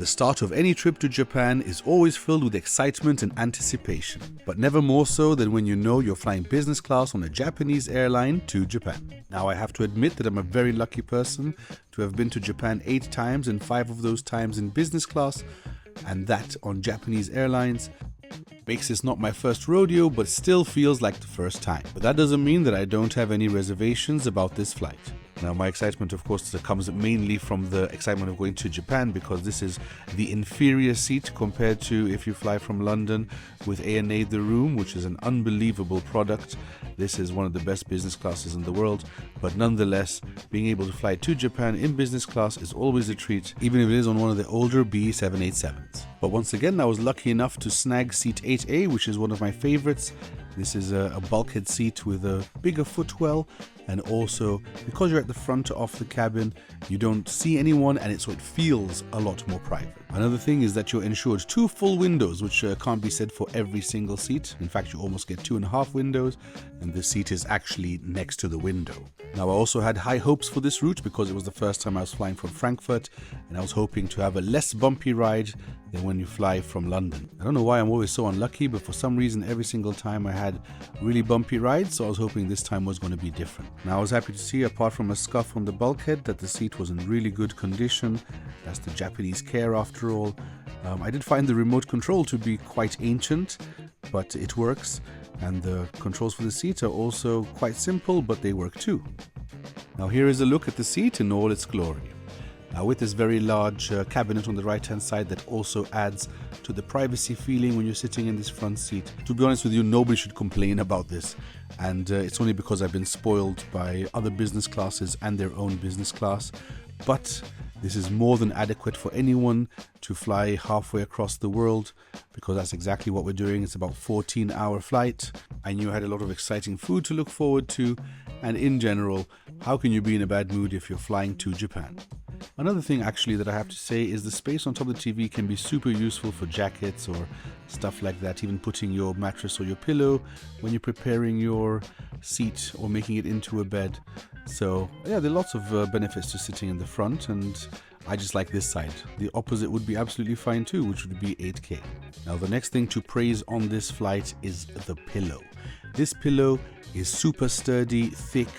The start of any trip to Japan is always filled with excitement and anticipation, but never more so than when you know you're flying business class on a Japanese airline to Japan. Now, I have to admit that I'm a very lucky person to have been to Japan 8 times and 5 of those times in business class, and that on Japanese airlines. Makes this not my first rodeo, but still feels like the first time. But that doesn't mean that I don't have any reservations about this flight. Now, my excitement, of course, comes mainly from the excitement of going to Japan, because this is the inferior seat compared to if you fly from London with ANA The Room, which is an unbelievable product. This is one of the best business classes in the world, but nonetheless, being able to fly to Japan in business class is always a treat, even if it is on one of the older B787s. But once again, I was lucky enough to snag seat 8A, which is one of my favorites. This is a bulkhead seat with a bigger footwell, and also because you're at the front of the cabin, you don't see anyone, and so it feels a lot more private. Another thing is that you're ensured 2 full windows, which can't be said for every single seat. In fact, you almost get 2.5 windows, and this seat is actually next to the window. Now, I also had high hopes for this route because it was the first time I was flying from Frankfurt, and I was hoping to have a less bumpy ride than when you fly from London. I don't know why I'm always so unlucky, but for some reason every single time I had really bumpy rides, so I was hoping this time was going to be different. Now, I was happy to see, apart from a scuff on the bulkhead, that the seat was in really good condition. That's the Japanese care after all. I did find the remote control to be quite ancient, but it works, and the controls for the seat are also quite simple, but they work too. Now, here is a look at the seat in all its glory. Now, with this very large cabinet on the right hand side that also adds to the privacy feeling when you're sitting in this front seat. To be honest with you, nobody should complain about this, and it's only because I've been spoiled by other business classes and their own business class. But this is more than adequate for anyone to fly halfway across the world, because that's exactly what we're doing. It's about a 14-hour flight. I knew I had a lot of exciting food to look forward to, and in general, how can you be in a bad mood if you're flying to Japan? Another thing actually that I have to say is the space on top of the TV can be super useful for jackets or stuff like that, even putting your mattress or your pillow when you're preparing your seat or making it into a bed. So yeah, there are lots of benefits to sitting in the front, and I just like this side. The opposite would be absolutely fine too, which would be 8K. Now, the next thing to praise on this flight is the pillow. This pillow is super sturdy, thick,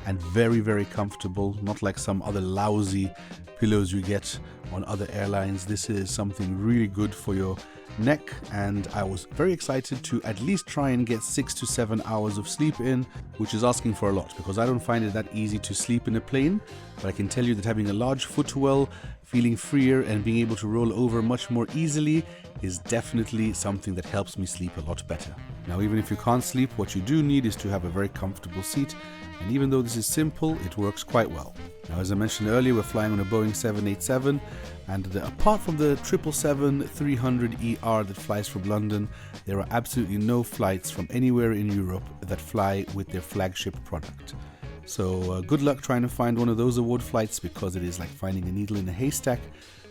and very, very comfortable, not like some other lousy pillows you get on other airlines. This is something really good for your neck, and I was very excited to at least try and get 6 to 7 hours of sleep in, which is asking for a lot because I don't find it that easy to sleep in a plane. But I can tell you that having a large footwell, feeling freer, and being able to roll over much more easily is definitely something that helps me sleep a lot better. Now, even if you can't sleep, what you do need is to have a very comfortable seat, and even though this is simple, it works quite well. Now, as I mentioned earlier, we're flying on a Boeing 787, and apart from the 777-300ER that flies from London, there are absolutely no flights from anywhere in Europe that fly with their flagship product. So good luck trying to find one of those award flights, because it is like finding a needle in a haystack,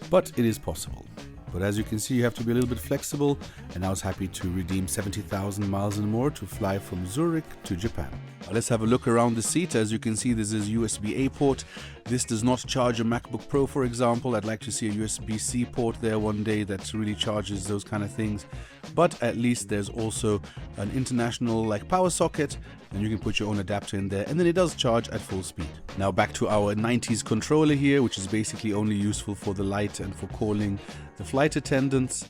but it is possible. But as you can see, you have to be a little bit flexible, and I was happy to redeem 70,000 miles and more to fly from Zurich to Japan. Now let's have a look around the seat. As you can see, this is USB-A port. This does not charge a MacBook Pro, for example. I'd like to see a USB-C port there one day that really charges those kind of things. But at least there's also an international power socket, and you can put your own adapter in there, and then it does charge at full speed. Now back to our 90s controller here, which is basically only useful for the light and for calling the flight attendants.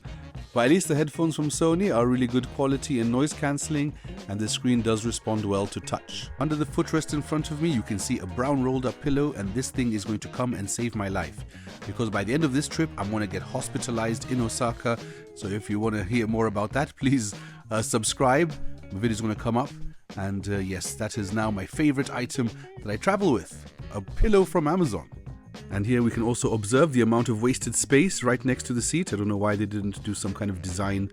But at least the headphones from Sony are really good quality and noise cancelling, and the screen does respond well to touch. Under the footrest in front of me, you can see a brown rolled up pillow, and this thing is going to come and save my life, because by the end of this trip I'm going to get hospitalized in Osaka. So if you want to hear more about that, please subscribe. The video is going to come up, and yes, that is now my favorite item that I travel with, a pillow from Amazon. And here we can also observe the amount of wasted space right next to the seat. I don't know why they didn't do some kind of design,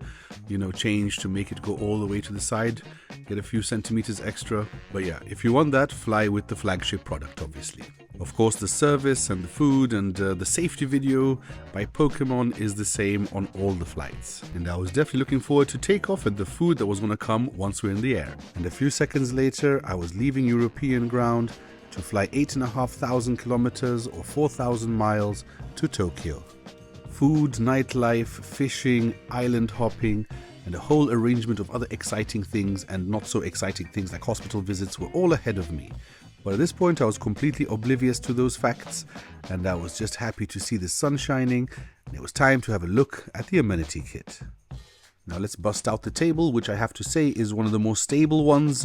change to make it go all the way to the side, get a few centimeters extra. But yeah, if you want that, fly with the flagship product, obviously. Of course, the service and the food and the safety video by Pokemon is the same on all the flights. And I was definitely looking forward to takeoff and the food that was going to come once we're in the air. And a few seconds later, I was leaving European ground to fly 8,500 kilometers or 4,000 miles to Tokyo. food, nightlife, fishing, island hopping, and a whole arrangement of other exciting things and not so exciting things like hospital visits were all ahead of me. But at this point I was completely oblivious to those facts, and I was just happy to see the sun shining, and it was time to have a look at the amenity kit. Now let's bust out the table, which I have to say is one of the more stable ones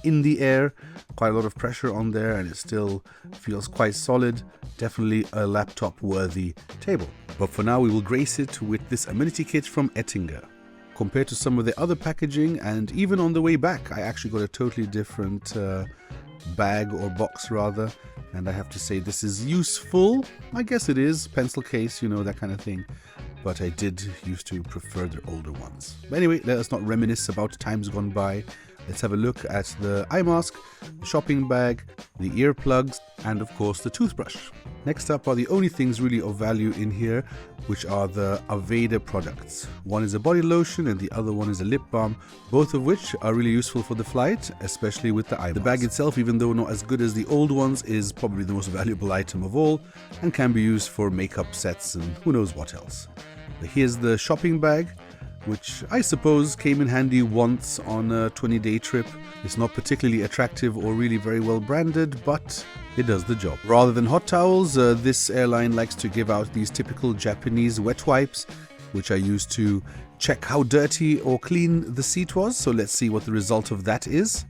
in the air. Quite a lot of pressure on there and it still feels quite solid. Definitely a laptop worthy table. But for now we will grace it with this amenity kit from Ettinger. Compared to some of the other packaging, and even on the way back, I actually got a totally different bag or box rather. And I have to say this is useful. I guess it is. Pencil case, you know, that kind of thing. But I did used to prefer the older ones. But anyway, let us not reminisce about times gone by. Let's have a look at the eye mask, the shopping bag, the earplugs, and of course the toothbrush. Next up are the only things really of value in here, which are the Aveda products. One is a body lotion and the other one is a lip balm, both of which are really useful for the flight, especially with the eye mask. The bag itself, even though not as good as the old ones, is probably the most valuable item of all and can be used for makeup sets and who knows what else. But here's the shopping bag, which I suppose came in handy once on a 20-day trip. It's not particularly attractive or really very well branded, but it does the job. Rather than hot towels, this airline likes to give out these typical Japanese wet wipes, which I used to check how dirty or clean the seat was. So let's see what the result of that is.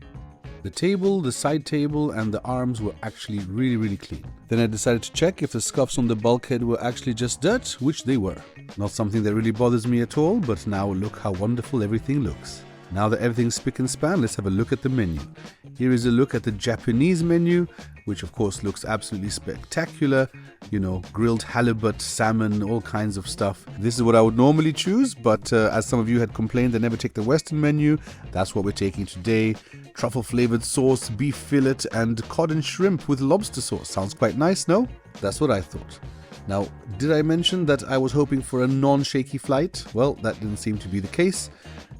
The table, the side table, and the arms were actually really clean. Then I decided to check if the scuffs on the bulkhead were actually just dirt, which they were. Not something that really bothers me at all, but now look how wonderful everything looks. Now that everything's spick and span, let's have a look at the menu. Here is a look at the Japanese menu, which of course looks absolutely spectacular. You know, grilled halibut, salmon, all kinds of stuff. This is what I would normally choose, but as some of you had complained, I never take the Western menu. That's what we're taking today. Truffle flavored sauce, beef fillet, and cod and shrimp with lobster sauce. Sounds quite nice, no? That's what I thought. Now, did I mention that I was hoping for a non-shaky flight? Well, that didn't seem to be the case.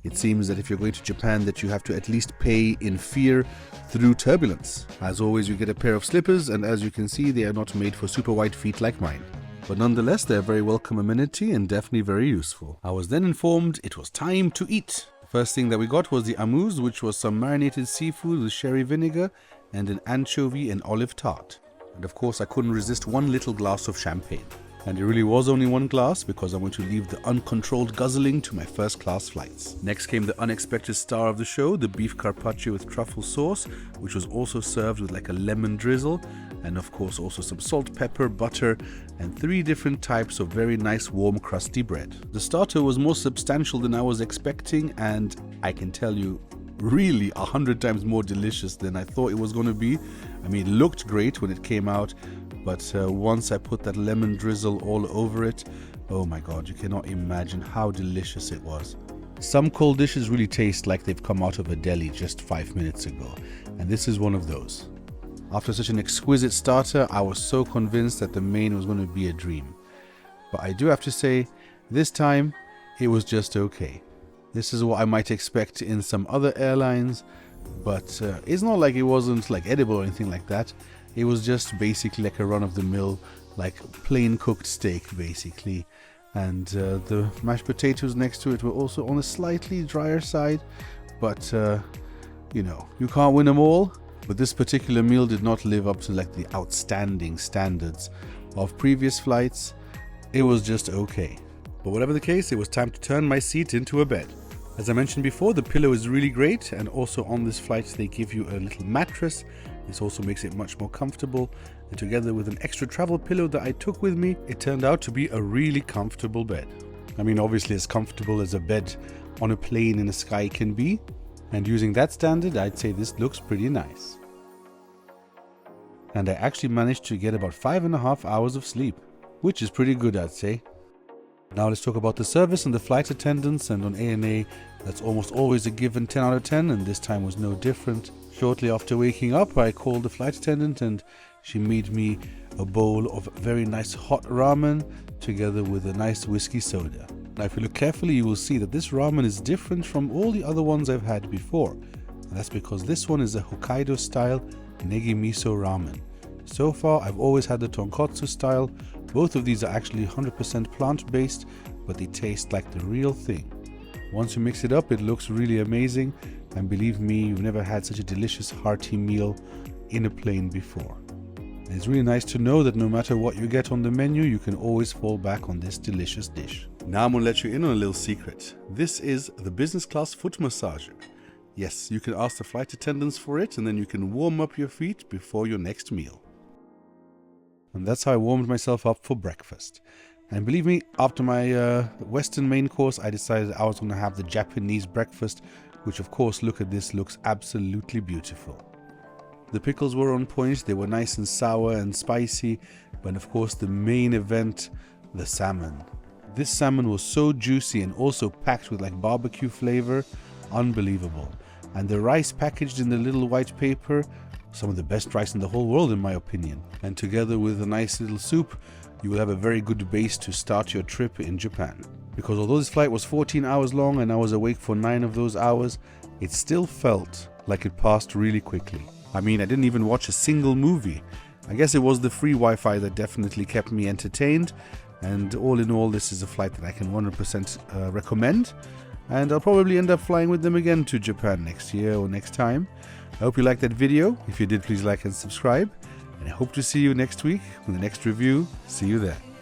It seems that if you're going to Japan that you have to at least pay in fear through turbulence. As always, you get a pair of slippers, and as you can see, they are not made for super wide feet like mine. But nonetheless, they're a very welcome amenity and definitely very useful. I was then informed it was time to eat. The first thing that we got was the amuse, which was some marinated seafood with sherry vinegar and an anchovy and olive tart. And of course, I couldn't resist one little glass of champagne. And it really was only one glass because I'm going to leave the uncontrolled guzzling to my first class flights. Next came the unexpected star of the show, the beef carpaccio with truffle sauce, which was also served with like a lemon drizzle, and of course also some salt, pepper, butter, and 3 different types of very nice warm crusty bread. The starter was more substantial than I was expecting, and I can tell you, really 100 times more delicious than I thought it was going to be. I mean, it looked great when it came out, but once I put that lemon drizzle all over it, oh my god, you cannot imagine how delicious it was. Some cold dishes really taste like they've come out of a deli just 5 minutes ago, and this is one of those. After such an exquisite starter, I was so convinced that the main was going to be a dream. But I do have to say, this time, it was just okay. This is what I might expect in some other airlines, but it's not like it wasn't like edible or anything like that. It was just basically like a run-of-the-mill, like plain cooked steak basically. And the mashed potatoes next to it were also on a slightly drier side, but you know, you can't win them all. But this particular meal did not live up to like the outstanding standards of previous flights. It was just okay. But whatever the case, it was time to turn my seat into a bed. As I mentioned before, the pillow is really great, and also on this flight they give you a little mattress. This also makes it much more comfortable, and together with an extra travel pillow that I took with me, it turned out to be a really comfortable bed. I mean, obviously as comfortable as a bed on a plane in the sky can be, and using that standard, I'd say this looks pretty nice. And I actually managed to get about 5.5 hours of sleep, which is pretty good, I'd say. Now let's talk about the service and the flight attendants, and on ANA that's almost always a given 10 out of 10, and this time was no different. Shortly after waking up, I called the flight attendant and she made me a bowl of very nice hot ramen together with a nice whiskey soda. Now if you look carefully, you will see that this ramen is different from all the other ones I've had before, and that's because this one is a Hokkaido style negi miso ramen. So far I've always had the tonkotsu style, Both of these are actually 100% plant-based, but they taste like the real thing. Once you mix it up, it looks really amazing, and believe me, you've never had such a delicious hearty meal in a plane before. And it's really nice to know that no matter what you get on the menu, you can always fall back on this delicious dish. Now I'm gonna let you in on a little secret. This is the business class foot massager. Yes, you can ask the flight attendants for it, and then you can warm up your feet before your next meal. And that's how I warmed myself up for breakfast. And believe me, after my Western main course, I decided I was going to have the Japanese breakfast, which of course, look at this, looks absolutely beautiful. The pickles were on point, they were nice and sour and spicy, but of course the main event, the salmon. This salmon was so juicy and also packed with like barbecue flavor, unbelievable. And the rice packaged in the little white paper, some of the best rice in the whole world in my opinion. And together with a nice little soup, you will have a very good base to start your trip in Japan. Because although this flight was 14 hours long and I was awake for 9 of those hours, it still felt like it passed really quickly. I mean, I didn't even watch a single movie. I guess it was the free Wi-Fi that definitely kept me entertained. And all in all, this is a flight that I can 100% recommend. And I'll probably end up flying with them again to Japan next year or next time. I hope you liked that video. If you did, please like and subscribe. And I hope to see you next week with the next review. See you there.